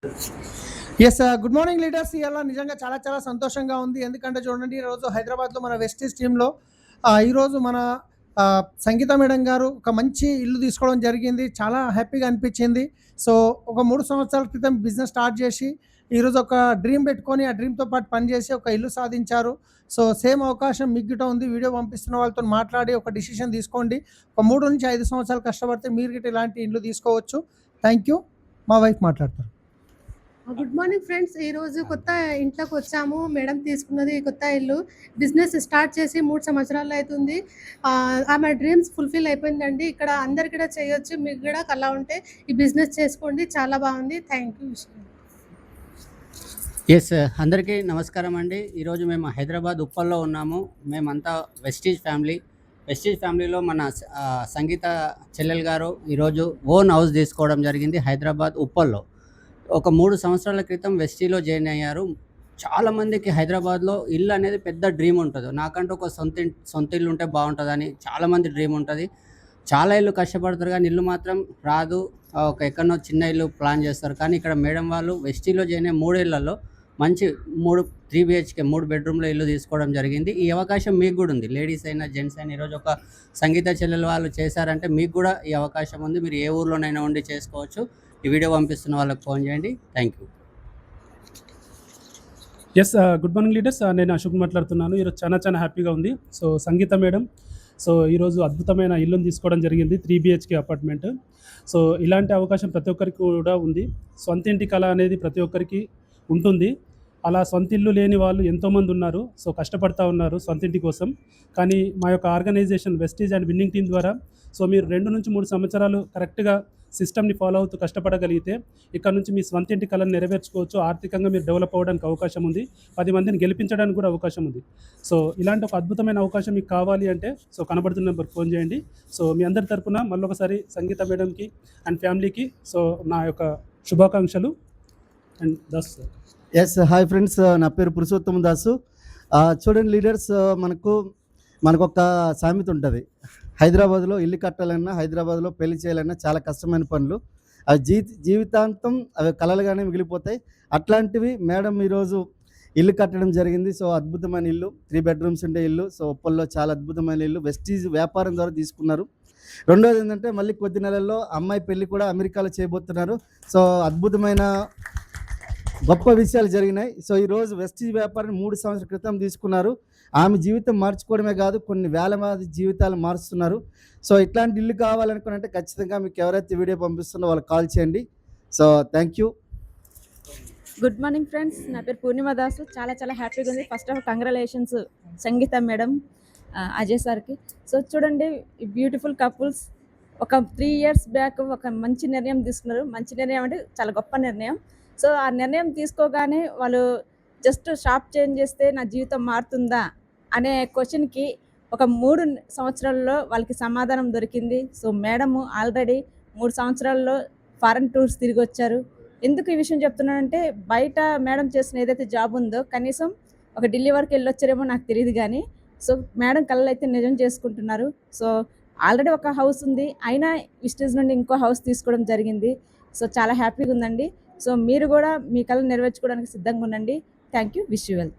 Yes good morning leaders. ఇవాళ నిజంగా చాలా చాలా సంతోషంగా ఉంది. ఎందుకంటే చూడండి, ఈరోజు హైదరాబాద్లో మన వెస్టీజ్ టీంలో ఈరోజు మన సంగీత మేడం గారు ఒక మంచి ఇల్లు తీసుకోవడం జరిగింది. చాలా హ్యాపీగా అనిపించింది. సో ఒక 3 సంవత్సరాల క్రితం బిజినెస్ స్టార్ట్ చేసి ఈరోజు ఒక డ్రీమ్ పెట్టుకొని ఆ డ్రీమ్తో పాటు పనిచేసి ఒక ఇల్లు సాధించారు. సో సేమ్ అవకాశం మీకు గిట్ట ఉంది. వీడియో పంపిస్తున్న వాళ్ళతో మాట్లాడి ఒక డిసిషన్ తీసుకోండి. ఒక 3 నుంచి 5 సంవత్సరాలు కష్టపడితే మీరు గిట్ట ఇలాంటి ఇల్లు తీసుకోవచ్చు. Thank you. మా వైఫ్ మాట్లాడతారు. Good morning friends. ఈరోజు కొత్త ఇంట్లోకి వచ్చాము. మేడం తీసుకున్నది కొత్త ఇల్లు. బిజినెస్ స్టార్ట్ చేసి 3 సంవత్సరాలు అవుతుంది. ఆమె డ్రీమ్స్ ఫుల్ఫిల్ అయిపోయిందండి. ఇక్కడ అందరికి కూడా చేయొచ్చు. మీకు కూడా కళ ఉంటే ఈ బిజినెస్ చేసుకోండి. చాలా బాగుంది. Thank you. ఎస్, అందరికీ నమస్కారం అండి. ఈరోజు మేము హైదరాబాద్ ఉప్పల్లో ఉన్నాము. మేమంతా వెస్టీజ్ ఫ్యామిలీలో మన సంగీత చెల్లెలు గారు ఈరోజు ఓన్ హౌస్ తీసుకోవడం జరిగింది హైదరాబాద్ ఉప్పల్లో. ఒక 3 సంవత్సరాల క్రితం వెస్టీలో జాయిన్ అయ్యారు. చాలామందికి హైదరాబాద్లో ఇల్లు అనేది పెద్ద డ్రీమ్ ఉంటుంది. నాకంటూ ఒక సొంత ఇల్లు ఉంటే బాగుంటుందని చాలామంది డ్రీమ్ ఉంటుంది. చాలా ఇల్లు కష్టపడతారు కానీ ఇల్లు మాత్రం రాదు. ఒక ఎక్కడనో చిన్న ఇల్లు ప్లాన్ చేస్తారు. కానీ ఇక్కడ మేడం వాళ్ళు వెస్టీలో జాయిన్ అయ్యే 3 ఇళ్లలో మంచి 3 BHK 3 బెడ్రూమ్లో ఇల్లు తీసుకోవడం జరిగింది. ఈ అవకాశం మీకు కూడా ఉంది. లేడీస్ అయినా జెంట్స్ అయినా ఈరోజు ఒక సంగీత చెల్లెలు వాళ్ళు చేశారంటే మీకు కూడా ఈ అవకాశం ఉంది. మీరు ఏ ఊర్లోనైనా ఉండి చేసుకోవచ్చు. ఈ వీడియో పంపిస్తున్న వాళ్ళకి ఫోన్ చేయండి. Thank you. Yes, good morning leaders. నేను అశోక్ మాట్లాడుతున్నాను. ఈరోజు చాలా హ్యాపీగా ఉంది. సో సంగీత మేడం ఈరోజు అద్భుతమైన ఇల్లుని తీసుకోవడం జరిగింది. 3 BHK అపార్ట్మెంట్. సో ఇలాంటి అవకాశం ప్రతి ఒక్కరికి కూడా ఉంది. సొంత ఇంటి కళ అనేది ప్రతి ఒక్కరికి ఉంటుంది. అలా సొంత ఇల్లు లేని వాళ్ళు ఎంతోమంది ఉన్నారు. సో కష్టపడతా ఉన్నారు సొంత ఇంటి కోసం. కానీ మా యొక్క organization Vestige and winning team ద్వారా సో మీరు 2 నుంచి 3 సంవత్సరాలు కరెక్ట్గా సిస్టమ్ని ఫాలో అవుతూ కష్టపడగలిగితే ఇక్కడ నుంచి మీ స్వంత ఇంటి కళను నెరవేర్చుకోవచ్చు. ఆర్థికంగా మీరు డెవలప్ అవ్వడానికి అవకాశం ఉంది. 10 మందిని గెలిపించడానికి కూడా అవకాశం ఉంది. సో ఇలాంటి ఒక అద్భుతమైన అవకాశం మీకు కావాలి అంటే సో కనబడుతున్న నెంబర్కి ఫోన్ చేయండి. సో మీ అందరి తరపున మళ్ళొకసారి సంగీత మేడంకి అండ్ ఫ్యామిలీకి సో నా యొక్క శుభాకాంక్షలు. And Das sir. Yes, hi friends. నా పేరు పురుషోత్తమ దాసు. చూడండి లీడర్స్, మనకు ఒక సామెత ఉంటుంది. హైదరాబాద్లో ఇల్లు కట్టాలన్నా, హైదరాబాద్లో పెళ్లి చేయాలన్నా చాలా కష్టమైన పనులు. అవి జీవితాంతం అవి కలలుగానే మిగిలిపోతాయి. అట్లాంటివి మేడం ఈరోజు ఇల్లు కట్టడం జరిగింది. సో అద్భుతమైన ఇల్లు, 3 బెడ్రూమ్స్ ఉండే ఇల్లు. సో ఉప్పల్లో చాలా అద్భుతమైన ఇల్లు. వెస్టీజ్ వ్యాపారం ద్వారా తీసుకున్నారు. రెండోది ఏంటంటే మళ్ళీ కొద్ది నెలల్లో అమ్మాయి పెళ్లి కూడా అమెరికాలో చేయబోతున్నారు. సో అద్భుతమైన గొప్ప విషయాలు జరిగినాయి. సో ఈరోజు వెస్టీజ్ వ్యాపారాన్ని 3 సంవత్సరాల క్రితం తీసుకున్నారు. ఆమె జీవితం మార్చుకోవడమే కాదు, కొన్ని వేల మంది జీవితాలు మారుస్తున్నారు. సో ఇట్లాంటి ఇల్లు కావాలనుకున్నంటే ఖచ్చితంగా మీకు ఎవరైతే వీడియో పంపిస్తున్నారో వాళ్ళకి కాల్ చేయండి. So thank you. Good morning friends. నా పేరు పూర్ణిమ దాసు. చాలా హ్యాపీగా ఉంది. First of congratulations Sangeeta madam, Ajay సార్కి. సో చూడండి, బ్యూటిఫుల్ కపుల్స్ ఒక 3 years బ్యాక్ ఒక మంచి నిర్ణయం తీసుకున్నారు. మంచి నిర్ణయం అంటే చాలా గొప్ప నిర్ణయం. సో ఆ నిర్ణయం తీసుకోగానే వాళ్ళు జస్ట్ షాప్ చేంజ్ చేస్తే నా జీవితం మారుతుందా అనే క్వశ్చన్కి ఒక 3 సంవత్సరాల్లో వాళ్ళకి సమాధానం దొరికింది. సో మేడము ఆల్రెడీ 3 సంవత్సరాల్లో ఫారెన్ టూర్స్ తిరిగి వచ్చారు. ఎందుకు ఈ విషయం చెప్తున్నానంటే, బయట మేడం చేసిన ఏదైతే జాబ్ ఉందో కనీసం ఒక ఢిల్లీ వరకు వెళ్ళొచ్చారేమో నాకు తెలియదు. కానీ సో మేడం కళలు అయితే నిజం చేసుకుంటున్నారు. సో ఆల్రెడీ ఒక హౌస్ ఉంది, అయినా విస్టేజ్ నుండి ఇంకో హౌస్ తీసుకోవడం జరిగింది. సో చాలా హ్యాపీగా ఉందండి. సో మీరు కూడా మీ కళను నెరవేర్చుకోవడానికి సిద్ధంగా ఉండండి. Thank you. Wish you well.